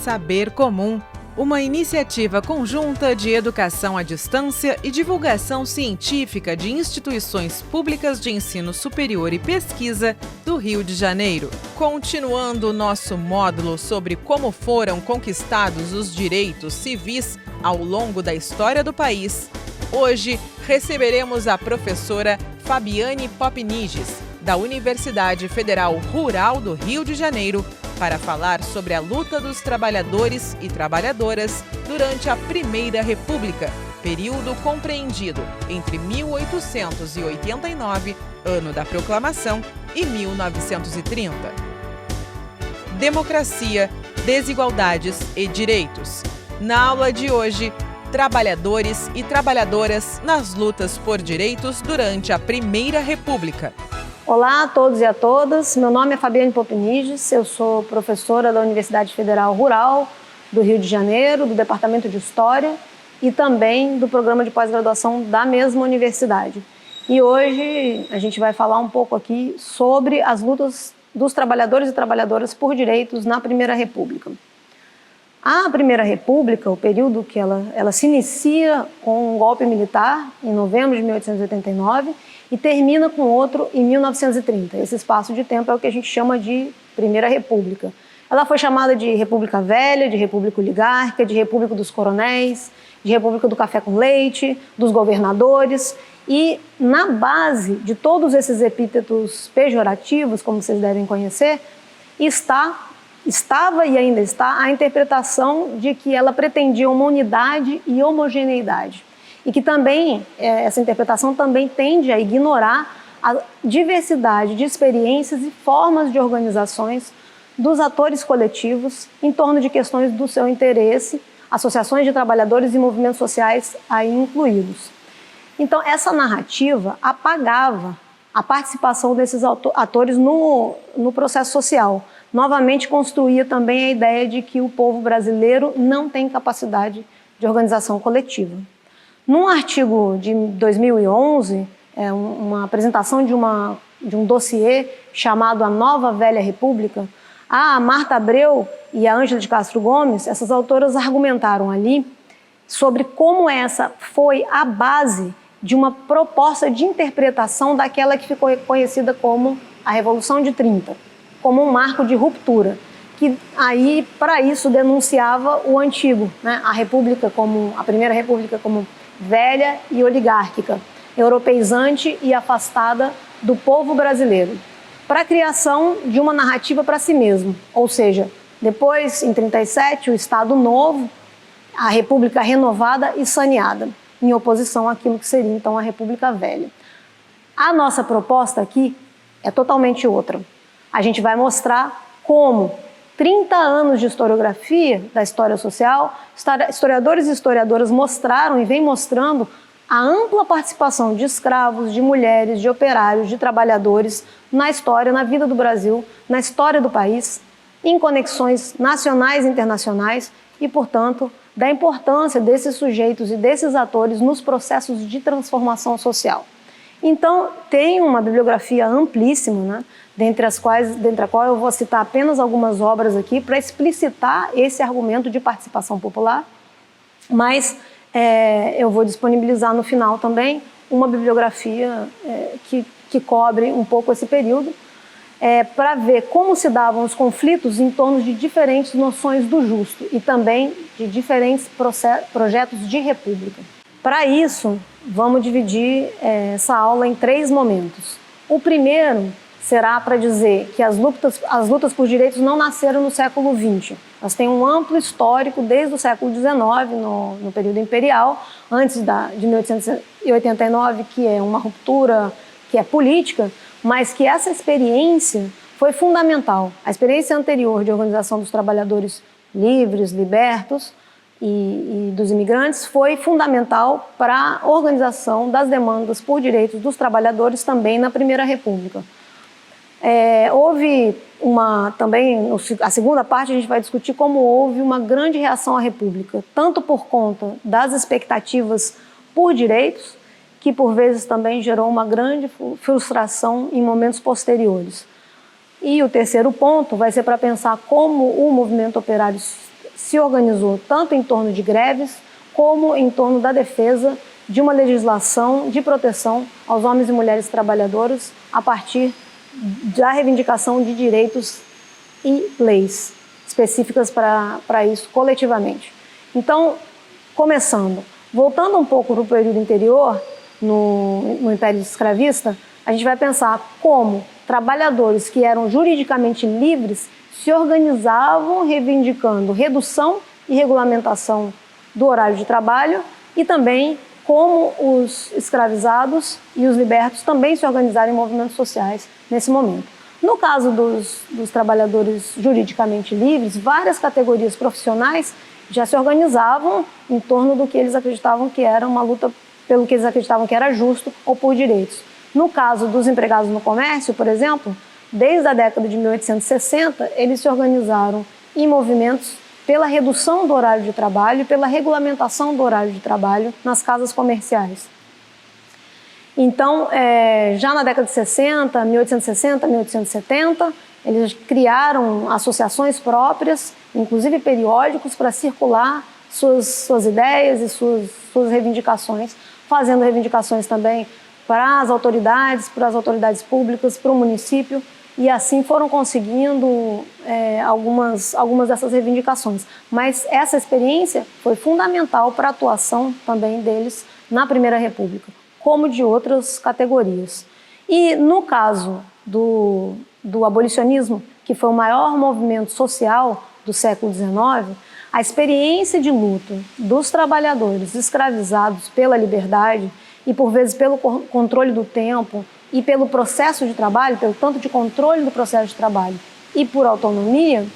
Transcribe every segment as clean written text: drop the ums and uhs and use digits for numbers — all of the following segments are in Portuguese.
Saber Comum, uma iniciativa conjunta de educação à distância e divulgação científica de instituições públicas de ensino superior e pesquisa do Rio de Janeiro. Continuando o nosso módulo sobre como foram conquistados os direitos civis ao longo da história do país, hoje receberemos a professora Fabiane Popniges, da Universidade Federal Rural do Rio de Janeiro, para falar sobre a luta dos trabalhadores e trabalhadoras durante a Primeira República, período compreendido entre 1889, ano da Proclamação, e 1930. Democracia, desigualdades e direitos. Na aula de hoje, trabalhadores e trabalhadoras nas lutas por direitos durante a Primeira República. Olá a todos e a todas, meu nome é Fabiane Popniges, eu sou professora da Universidade Federal Rural do Rio de Janeiro, do Departamento de História e também do programa de pós-graduação da mesma universidade. E hoje a gente vai falar um pouco aqui sobre as lutas dos trabalhadores e trabalhadoras por direitos na Primeira República. A Primeira República, o período que ela se inicia com um golpe militar em novembro de 1889 e termina com outro em 1930. Esse espaço de tempo é o que a gente chama de Primeira República. Ela foi chamada de República Velha, de República Oligárquica, de República dos Coronéis, de República do Café com Leite, dos governadores. E na base de todos esses epítetos pejorativos, como vocês devem conhecer, estava e ainda está a interpretação de que ela pretendia uma unidade e homogeneidade. E que também, essa interpretação também tende a ignorar a diversidade de experiências e formas de organizações dos atores coletivos em torno de questões do seu interesse, associações de trabalhadores e movimentos sociais aí incluídos. Então, essa narrativa apagava a participação desses atores no processo social. Novamente construía também a ideia de que o povo brasileiro não tem capacidade de organização coletiva. Num artigo de 2011, uma apresentação de um dossiê chamado A Nova Velha República, a Marta Abreu e a Ângela de Castro Gomes, essas autoras argumentaram ali sobre como essa foi a base de uma proposta de interpretação daquela que ficou conhecida como a Revolução de 30, como um marco de ruptura, que aí, para isso, denunciava o antigo, né? A Primeira República como velha e oligárquica, europeizante e afastada do povo brasileiro, para a criação de uma narrativa para si mesmo, ou seja, depois, em 37, o Estado Novo, a República renovada e saneada, em oposição àquilo que seria então a República Velha. A nossa proposta aqui é totalmente outra. A gente vai mostrar como 30 anos de historiografia da história social, historiadores e historiadoras mostraram e vêm mostrando a ampla participação de escravos, de mulheres, de operários, de trabalhadores na história, na vida do Brasil, na história do país, em conexões nacionais e internacionais e, portanto, da importância desses sujeitos e desses atores nos processos de transformação social. Então, tem uma bibliografia amplíssima, né, dentre a qual eu vou citar apenas algumas obras aqui para explicitar esse argumento de participação popular, mas eu vou disponibilizar no final também uma bibliografia que cobre um pouco esse período, para ver como se davam os conflitos em torno de diferentes noções do justo e também de diferentes projetos de república. Para isso, vamos dividir essa aula em 3 momentos. O primeiro será para dizer que as lutas por direitos não nasceram no século XX. Elas têm um amplo histórico desde o século XIX, no período imperial, antes de 1889, que é uma ruptura que é política, mas que essa experiência foi fundamental. A experiência anterior de organização dos trabalhadores livres, libertos e dos imigrantes foi fundamental para a organização das demandas por direitos dos trabalhadores também na Primeira República. Houve também, a segunda parte a gente vai discutir como houve uma grande reação à República, tanto por conta das expectativas por direitos, que por vezes também gerou uma grande frustração em momentos posteriores. E o terceiro ponto vai ser para pensar como o movimento operário se organizou tanto em torno de greves como em torno da defesa de uma legislação de proteção aos homens e mulheres trabalhadores a partir da reivindicação de direitos e leis específicas para isso coletivamente. Então, voltando um pouco para o período anterior, no Império Escravista, a gente vai pensar como trabalhadores que eram juridicamente livres se organizavam reivindicando redução e regulamentação do horário de trabalho e também como os escravizados e os libertos também se organizaram em movimentos sociais nesse momento. No caso dos trabalhadores juridicamente livres, várias categorias profissionais já se organizavam em torno do que eles acreditavam que era uma luta pelo que eles acreditavam que era justo ou por direitos. No caso dos empregados no comércio, por exemplo, desde a década de 1860, eles se organizaram em movimentos pela redução do horário de trabalho e pela regulamentação do horário de trabalho nas casas comerciais. Então, já na década de 60, 1860, 1870, eles criaram associações próprias, inclusive periódicos, para circular suas ideias e suas reivindicações, fazendo reivindicações também para as autoridades públicas, para o município, e assim foram conseguindo algumas dessas reivindicações. Mas essa experiência foi fundamental para a atuação também deles na Primeira República, como de outras categorias. E no caso do abolicionismo, que foi o maior movimento social do século XIX, a experiência de luta dos trabalhadores escravizados pela liberdade e, por vezes, pelo controle do tempo e pelo processo de trabalho, pelo tanto de controle do processo de trabalho e por autonomia,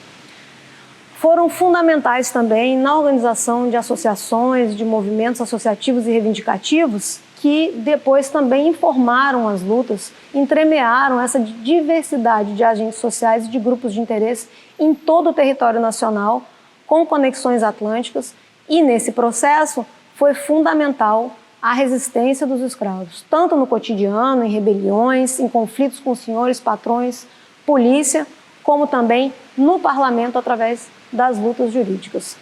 foram fundamentais também na organização de associações, de movimentos associativos e reivindicativos que depois também informaram as lutas, entremearam essa diversidade de agentes sociais e de grupos de interesse em todo o território nacional, com conexões atlânticas, e nesse processo foi fundamental a resistência dos escravos, tanto no cotidiano, em rebeliões, em conflitos com senhores, patrões, polícia, como também no parlamento através das lutas jurídicas.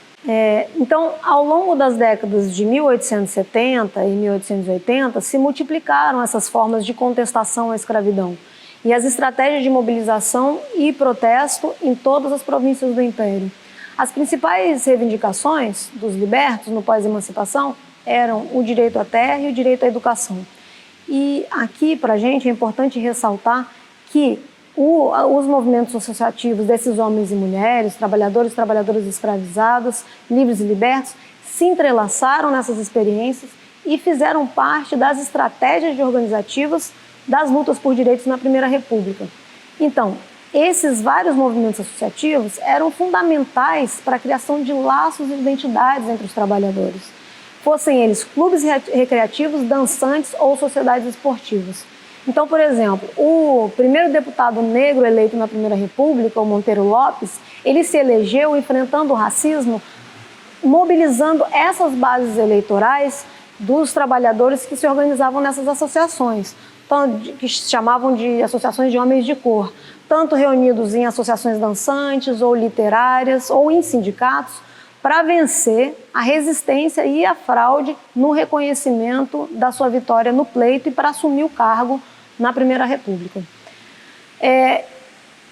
Então, ao longo das décadas de 1870 e 1880, se multiplicaram essas formas de contestação à escravidão e as estratégias de mobilização e protesto em todas as províncias do Império. As principais reivindicações dos libertos no pós-emancipação eram o direito à terra e o direito à educação. E aqui, para a gente, é importante ressaltar que os movimentos associativos desses homens e mulheres, trabalhadores e trabalhadoras escravizadas, livres e libertos, se entrelaçaram nessas experiências e fizeram parte das estratégias organizativas das lutas por direitos na Primeira República. Então, esses vários movimentos associativos eram fundamentais para a criação de laços e identidades entre os trabalhadores, fossem eles clubes recreativos, dançantes ou sociedades esportivas. Então, por exemplo, o primeiro deputado negro eleito na Primeira República, o Monteiro Lopes, ele se elegeu enfrentando o racismo, mobilizando essas bases eleitorais dos trabalhadores que se organizavam nessas associações, que se chamavam de associações de homens de cor, tanto reunidos em associações dançantes ou literárias ou em sindicatos, para vencer a resistência e a fraude no reconhecimento da sua vitória no pleito e para assumir o cargo na Primeira República.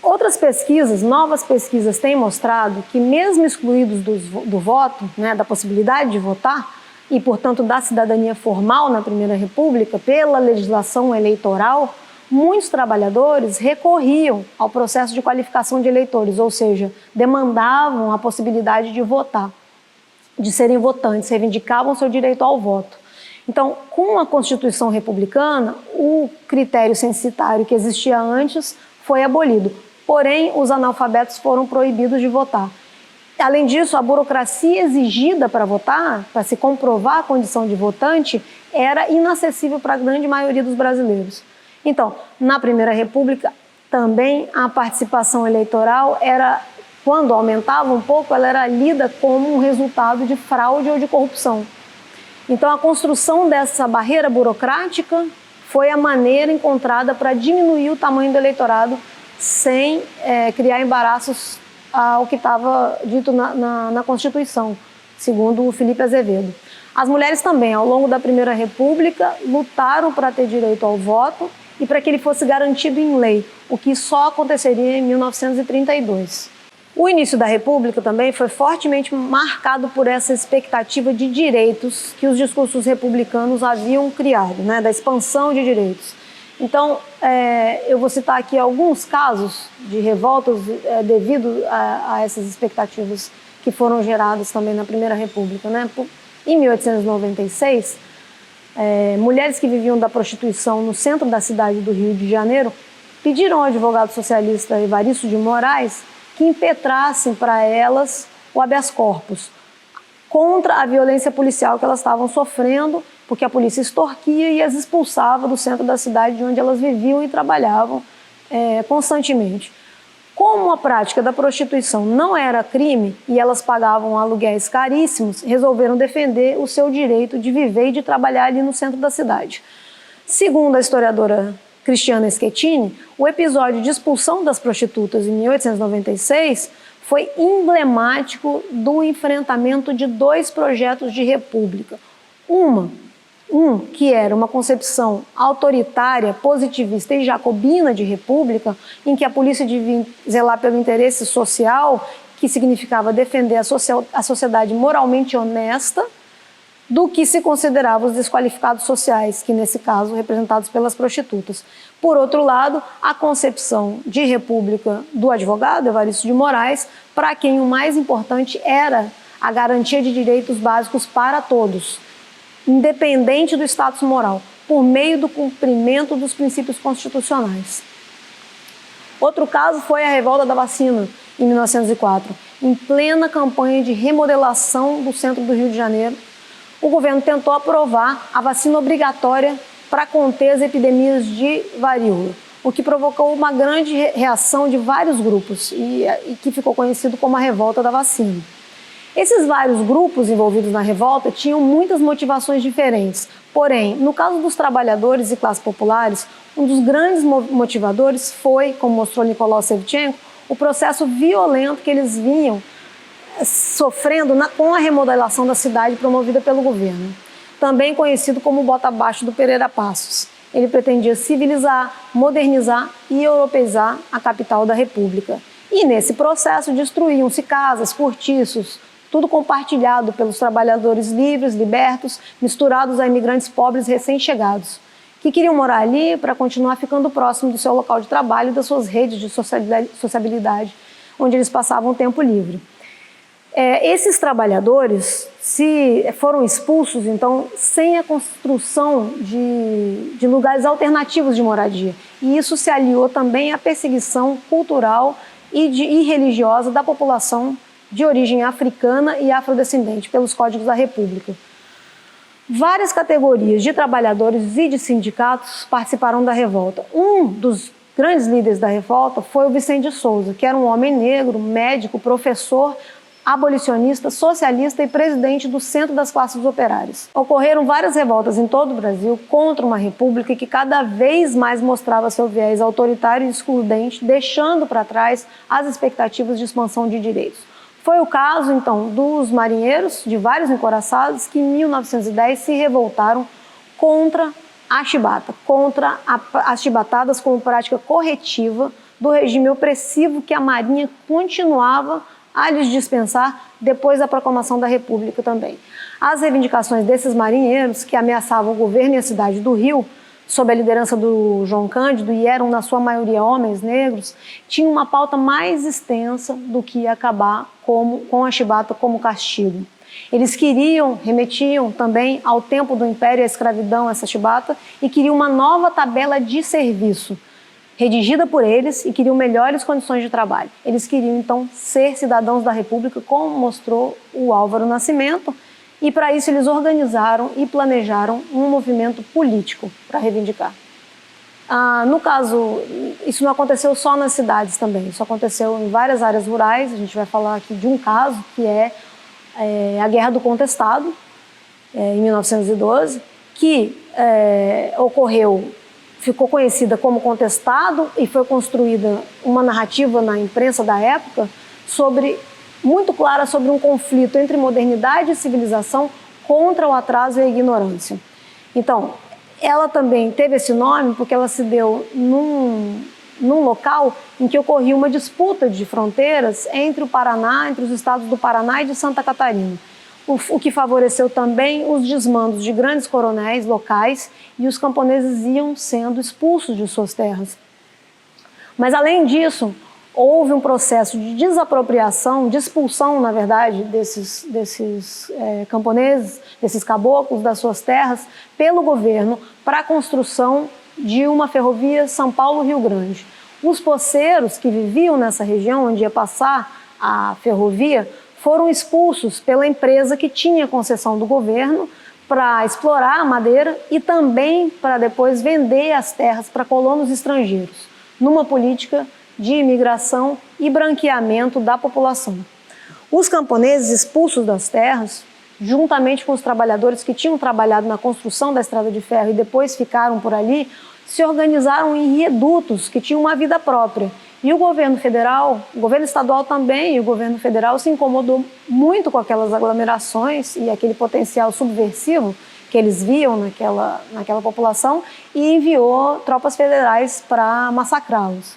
Outras pesquisas, novas pesquisas, têm mostrado que mesmo excluídos do voto, da possibilidade de votar, e portanto da cidadania formal na Primeira República, pela legislação eleitoral, muitos trabalhadores recorriam ao processo de qualificação de eleitores, ou seja, demandavam a possibilidade de votar, de serem votantes, reivindicavam seu direito ao voto. Então, com a Constituição Republicana, o critério censitário que existia antes foi abolido, porém os analfabetos foram proibidos de votar. Além disso, a burocracia exigida para votar, para se comprovar a condição de votante, era inacessível para a grande maioria dos brasileiros. Então, na Primeira República, também a participação eleitoral quando aumentava um pouco, ela era lida como um resultado de fraude ou de corrupção. Então, a construção dessa barreira burocrática foi a maneira encontrada para diminuir o tamanho do eleitorado sem criar embaraços ao que estava dito na Constituição, segundo o Felipe Azevedo. As mulheres também, ao longo da Primeira República, lutaram para ter direito ao voto e para que ele fosse garantido em lei, o que só aconteceria em 1932. O início da República também foi fortemente marcado por essa expectativa de direitos que os discursos republicanos haviam criado, né, da expansão de direitos. Então, eu vou citar aqui alguns casos de revoltas devido a essas expectativas que foram geradas também na Primeira República, né? Em 1896, mulheres que viviam da prostituição no centro da cidade do Rio de Janeiro pediram ao advogado socialista Evaristo de Moraes que impetrassem para elas o habeas corpus contra a violência policial que elas estavam sofrendo, porque a polícia extorquia e as expulsava do centro da cidade onde elas viviam e trabalhavam constantemente. Como a prática da prostituição não era crime e elas pagavam aluguéis caríssimos, resolveram defender o seu direito de viver e de trabalhar ali no centro da cidade. Segundo a historiadora Cristiana Schettini, o episódio de expulsão das prostitutas em 1896 foi emblemático do enfrentamento de dois projetos de república. Um que era uma concepção autoritária, positivista e jacobina de república, em que a polícia devia zelar pelo interesse social, que significava defender a sociedade moralmente honesta, do que se considerava os desqualificados sociais, que nesse caso representados pelas prostitutas. Por outro lado, a concepção de república do advogado Evaristo de Moraes, para quem o mais importante era a garantia de direitos básicos para todos, independente do status moral, por meio do cumprimento dos princípios constitucionais. Outro caso foi a revolta da vacina, em 1904. Em plena campanha de remodelação do centro do Rio de Janeiro, o governo tentou aprovar a vacina obrigatória para conter as epidemias de varíola, o que provocou uma grande reação de vários grupos e que ficou conhecido como a revolta da vacina. Esses vários grupos envolvidos na revolta tinham muitas motivações diferentes, porém, no caso dos trabalhadores e classes populares, um dos grandes motivadores foi, como mostrou Nicolau Shevchenko, o processo violento que eles vinham sofrendo com a remodelação da cidade promovida pelo governo, também conhecido como bota abaixo do Pereira Passos. Ele pretendia civilizar, modernizar e europeizar a capital da República. E nesse processo destruíam-se casas, cortiços, tudo compartilhado pelos trabalhadores livres, libertos, misturados a imigrantes pobres recém-chegados, que queriam morar ali para continuar ficando próximo do seu local de trabalho e das suas redes de sociabilidade, onde eles passavam o tempo livre. Esses trabalhadores foram expulsos, então, sem a construção de lugares alternativos de moradia. E isso se aliou também à perseguição cultural e religiosa da população de origem africana e afrodescendente pelos códigos da República. Várias categorias de trabalhadores e de sindicatos participaram da revolta. Um dos grandes líderes da revolta foi o Vicente de Souza, que era um homem negro, médico, professor, abolicionista, socialista e presidente do Centro das Classes Operárias. Ocorreram várias revoltas em todo o Brasil contra uma república que cada vez mais mostrava seu viés autoritário e excludente, deixando para trás as expectativas de expansão de direitos. Foi o caso, então, dos marinheiros, de vários encouraçados, que em 1910 se revoltaram contra a chibata, contra as chibatadas como prática corretiva do regime opressivo que a Marinha continuava a lhes dispensar depois da proclamação da República também. As reivindicações desses marinheiros, que ameaçavam o governo e a cidade do Rio, sob a liderança do João Cândido, e eram na sua maioria homens negros, tinham uma pauta mais extensa do que acabar com a chibata como castigo. Eles remetiam também ao tempo do Império e à escravidão essa chibata, e queriam uma nova tabela de serviço, redigida por eles, e queriam melhores condições de trabalho. Eles queriam, então, ser cidadãos da República, como mostrou o Álvaro Nascimento, e para isso eles organizaram e planejaram um movimento político para reivindicar. No caso, isso não aconteceu só nas cidades também, isso aconteceu em várias áreas rurais. A gente vai falar aqui de um caso, que é a Guerra do Contestado, em 1912, que ficou conhecida como Contestado e foi construída uma narrativa na imprensa da época muito clara sobre um conflito entre modernidade e civilização contra o atraso e a ignorância. Então, ela também teve esse nome porque ela se deu num local em que ocorria uma disputa de fronteiras entre o Paraná, entre os estados do Paraná e de Santa Catarina, o que favoreceu também os desmandos de grandes coronéis locais, e os camponeses iam sendo expulsos de suas terras. Mas, além disso, houve um processo de desapropriação, de expulsão, na verdade, desses camponeses, desses caboclos das suas terras, pelo governo, para a construção de uma ferrovia São Paulo-Rio Grande. Os poceiros que viviam nessa região, onde ia passar a ferrovia, foram expulsos pela empresa que tinha concessão do governo para explorar a madeira e também para depois vender as terras para colonos estrangeiros, numa política de imigração e branqueamento da população. Os camponeses expulsos das terras, juntamente com os trabalhadores que tinham trabalhado na construção da estrada de ferro e depois ficaram por ali, se organizaram em redutos que tinham uma vida própria. E o governo federal, o governo estadual também, e o governo federal se incomodou muito com aquelas aglomerações e aquele potencial subversivo que eles viam naquela população, e enviou tropas federais para massacrá-los.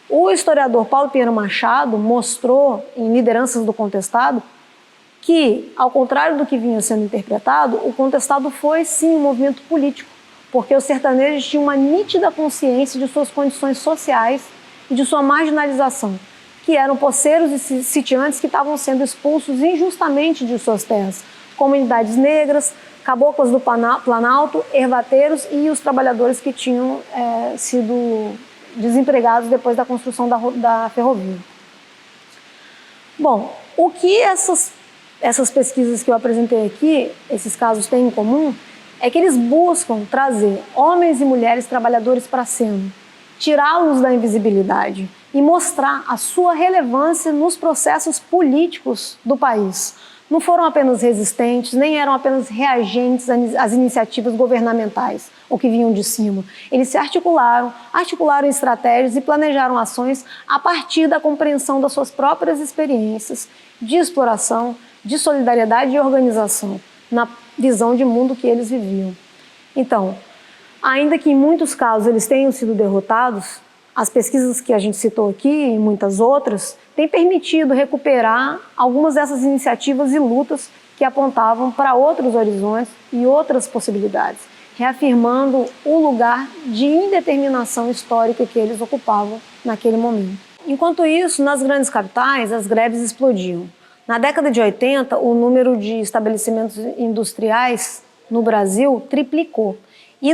O historiador Paulo Pinheiro Machado mostrou, em Lideranças do Contestado, que, ao contrário do que vinha sendo interpretado, o contestado foi sim um movimento político, porque os sertanejos tinham uma nítida consciência de suas condições sociais e de sua marginalização, que eram poceiros e sitiantes que estavam sendo expulsos injustamente de suas terras, comunidades negras, caboclas do Planalto, ervateiros e os trabalhadores que tinham sido desempregados depois da construção da ferrovia. Bom, o que essas pesquisas que eu apresentei aqui, esses casos têm em comum, é que eles buscam trazer homens e mulheres trabalhadores para a cena, tirá-los da invisibilidade e mostrar a sua relevância nos processos políticos do país. Não foram apenas resistentes, nem eram apenas reagentes às iniciativas governamentais, ou que vinham de cima. Eles se articularam estratégias e planejaram ações a partir da compreensão das suas próprias experiências de exploração, de solidariedade e organização, na visão de mundo que eles viviam. Então, ainda que em muitos casos eles tenham sido derrotados, as pesquisas que a gente citou aqui e muitas outras têm permitido recuperar algumas dessas iniciativas e lutas que apontavam para outros horizontes e outras possibilidades, reafirmando o lugar de indeterminação histórica que eles ocupavam naquele momento. Enquanto isso, nas grandes capitais, as greves explodiam. Na década de 80, o número de estabelecimentos industriais no Brasil triplicou. E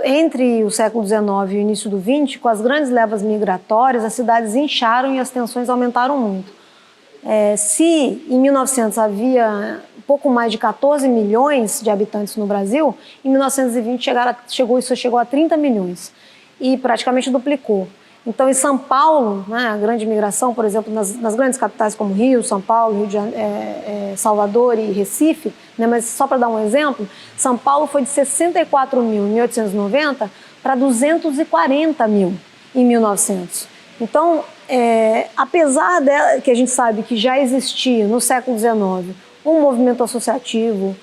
entre o século XIX e o início do XX, com as grandes levas migratórias, as cidades incharam e as tensões aumentaram muito. Se em 1900 havia pouco mais de 14 milhões de habitantes no Brasil, em 1920 chegou a 30 milhões e praticamente duplicou. Então, em São Paulo, né, a grande migração, por exemplo, nas grandes capitais como Rio, São Paulo, Salvador e Recife, né, mas só para dar um exemplo, São Paulo foi de 64 mil em 1890 para 240 mil em 1900. Então, apesar que a gente sabe que já existia no século XIX um movimento associativo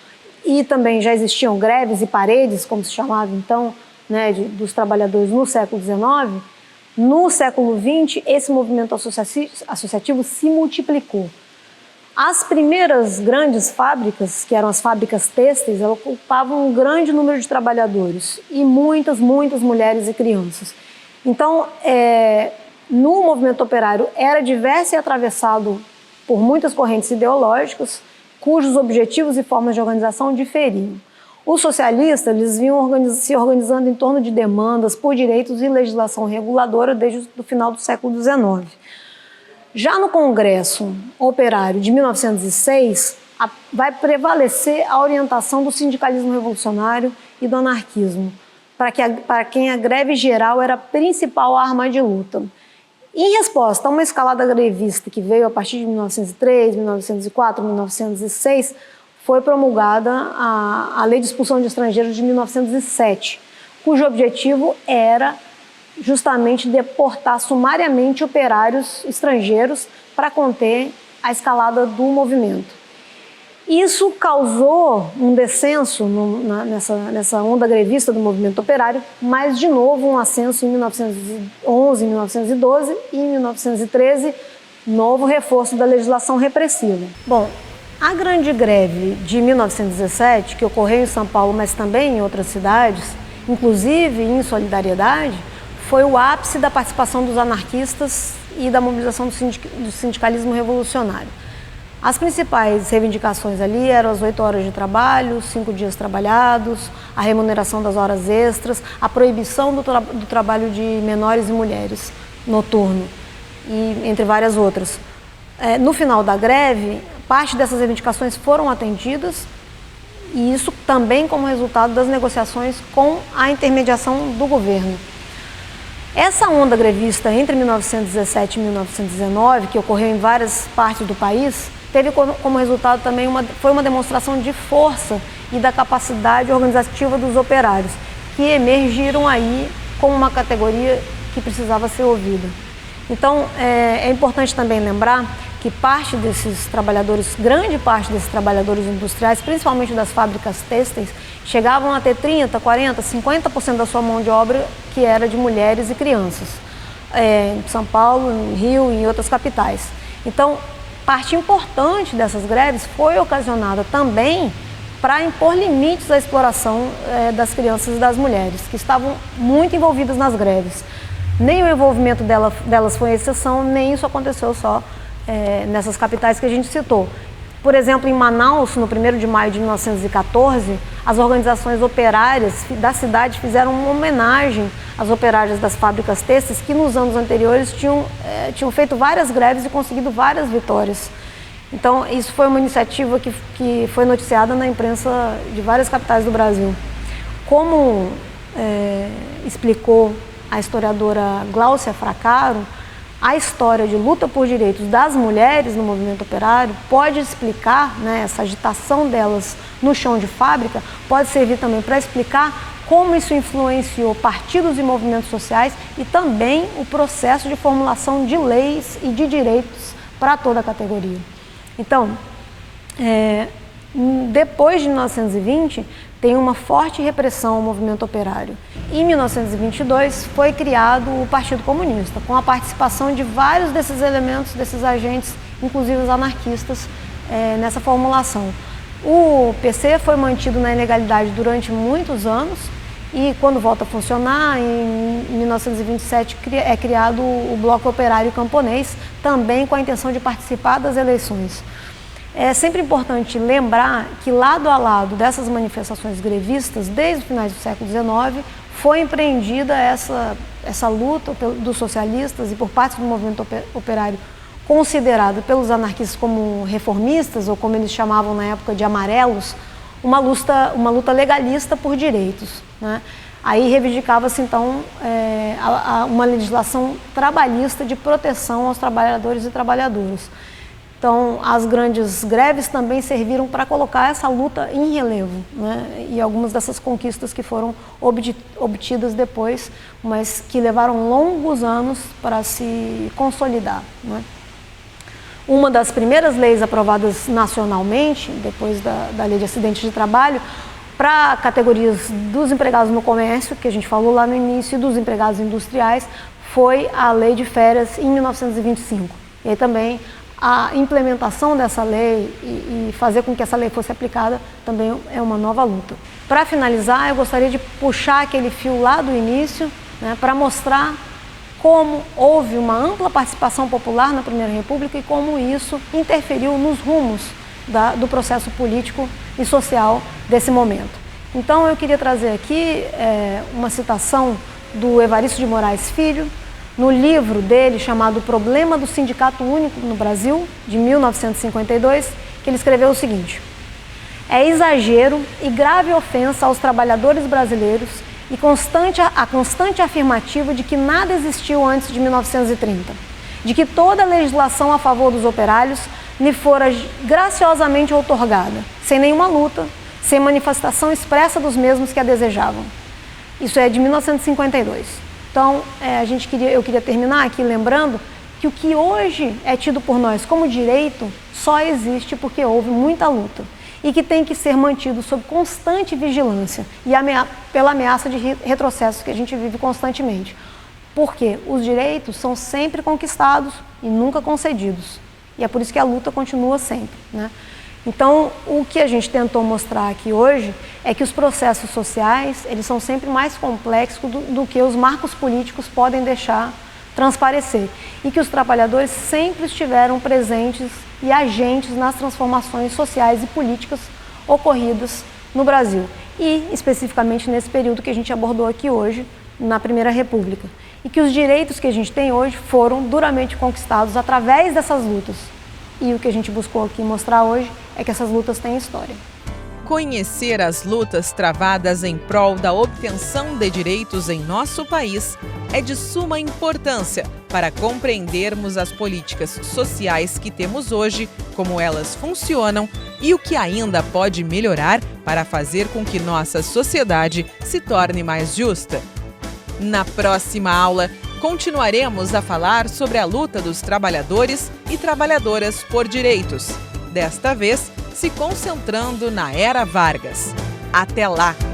e também já existiam greves e paredes, como se chamava então, né, dos trabalhadores no século XIX, no século XX, esse movimento associativo se multiplicou. As primeiras grandes fábricas, que eram as fábricas têxteis, elas ocupavam um grande número de trabalhadores e muitas mulheres e crianças. Então, no movimento operário, era diverso e atravessado por muitas correntes ideológicas, cujos objetivos e formas de organização diferiam. Os socialistas eles vinham se organizando em torno de demandas por direitos e legislação reguladora desde o final do século XIX. Já no Congresso Operário de 1906, vai prevalecer a orientação do sindicalismo revolucionário e do anarquismo, para quem a greve geral era a principal arma de luta. Em resposta a uma escalada grevista que veio a partir de 1903, 1904, 1906, foi promulgada a Lei de Expulsão de Estrangeiros de 1907, cujo objetivo era justamente deportar sumariamente operários estrangeiros para conter a escalada do movimento. Isso causou um descenso nessa onda grevista do movimento operário, mas, de novo, um ascenso em 1911, 1912 e em 1913, novo reforço da legislação repressiva. Bom, a grande greve de 1917, que ocorreu em São Paulo, mas também em outras cidades, inclusive em solidariedade, foi o ápice da participação dos anarquistas e da mobilização do sindicalismo revolucionário. As principais reivindicações ali eram as 8 horas de trabalho, 5 dias trabalhados, a remuneração das horas extras, a proibição do trabalho de menores e mulheres noturno, e entre várias outras. No final da greve, parte dessas reivindicações foram atendidas, e isso também como resultado das negociações com a intermediação do governo. Essa onda grevista entre 1917 e 1919, que ocorreu em várias partes do país, teve como resultado também foi uma demonstração de força e da capacidade organizativa dos operários, que emergiram aí como uma categoria que precisava ser ouvida. Então, é importante também lembrar que grande parte desses trabalhadores industriais, principalmente das fábricas têxteis, chegavam a ter 30%, 40%, 50% da sua mão de obra que era de mulheres e crianças, em São Paulo, no Rio e em outras capitais. Então, parte importante dessas greves foi ocasionada também para impor limites à exploração das crianças e das mulheres, que estavam muito envolvidas nas greves. Nem o envolvimento delas foi exceção, nem isso aconteceu só nessas capitais que a gente citou. Por exemplo, em Manaus, no 1º de maio de 1914, as organizações operárias da cidade fizeram uma homenagem às operárias das fábricas têxteis que nos anos anteriores tinham feito várias greves e conseguido várias vitórias. Então, isso foi uma iniciativa que foi noticiada na imprensa de várias capitais do Brasil. Como explicou a historiadora Gláucia Fracaro, a história de luta por direitos das mulheres no movimento operário pode explicar, essa agitação delas no chão de fábrica, pode servir também para explicar como isso influenciou partidos e movimentos sociais e também o processo de formulação de leis e de direitos para toda a categoria. Então, depois de 1920, tem uma forte repressão ao movimento operário. Em 1922, foi criado o Partido Comunista, com a participação de vários desses elementos, desses agentes, inclusive os anarquistas, nessa formulação. O PC foi mantido na ilegalidade durante muitos anos e, quando volta a funcionar, em 1927 é criado o Bloco Operário Camponês, também com a intenção de participar das eleições. É sempre importante lembrar que, lado a lado dessas manifestações grevistas, desde o final do século XIX, foi empreendida essa luta dos socialistas e por parte do movimento operário, considerado pelos anarquistas como reformistas, ou como eles chamavam na época de amarelos, uma luta legalista por direitos, Aí reivindicava-se, então, uma legislação trabalhista de proteção aos trabalhadores e trabalhadoras. Então, as grandes greves também serviram para colocar essa luta em relevo, e algumas dessas conquistas que foram obtidas depois, mas que levaram longos anos para se consolidar. Uma das primeiras leis aprovadas nacionalmente, depois da Lei de Acidentes de Trabalho, para categorias dos empregados no comércio, que a gente falou lá no início, e dos empregados industriais, foi a Lei de Férias em 1925. E aí também a implementação dessa lei e fazer com que essa lei fosse aplicada também é uma nova luta. Para finalizar, eu gostaria de puxar aquele fio lá do início, para mostrar como houve uma ampla participação popular na Primeira República e como isso interferiu nos rumos do processo político e social desse momento. Então, eu queria trazer aqui uma citação do Evaristo de Moraes Filho, no livro dele chamado Problema do Sindicato Único no Brasil, de 1952, que ele escreveu o seguinte: é exagero e grave ofensa aos trabalhadores brasileiros e a constante afirmativa de que nada existiu antes de 1930, de que toda a legislação a favor dos operários lhe fora graciosamente outorgada, sem nenhuma luta, sem manifestação expressa dos mesmos que a desejavam. Isso é de 1952. Então, eu queria terminar aqui lembrando que o que hoje é tido por nós como direito só existe porque houve muita luta e que tem que ser mantido sob constante vigilância e pela ameaça de retrocesso que a gente vive constantemente. Porque os direitos são sempre conquistados e nunca concedidos. E é por isso que a luta continua sempre, né? Então, o que a gente tentou mostrar aqui hoje é que os processos sociais, eles são sempre mais complexos do que os marcos políticos podem deixar transparecer. E que os trabalhadores sempre estiveram presentes e agentes nas transformações sociais e políticas ocorridas no Brasil. E, especificamente, nesse período que a gente abordou aqui hoje, na Primeira República. E que os direitos que a gente tem hoje foram duramente conquistados através dessas lutas. E o que a gente buscou aqui mostrar hoje é que essas lutas têm história. Conhecer as lutas travadas em prol da obtenção de direitos em nosso país é de suma importância para compreendermos as políticas sociais que temos hoje, como elas funcionam e o que ainda pode melhorar para fazer com que nossa sociedade se torne mais justa. Na próxima aula, continuaremos a falar sobre a luta dos trabalhadores e trabalhadoras por direitos, desta vez se concentrando na Era Vargas. Até lá!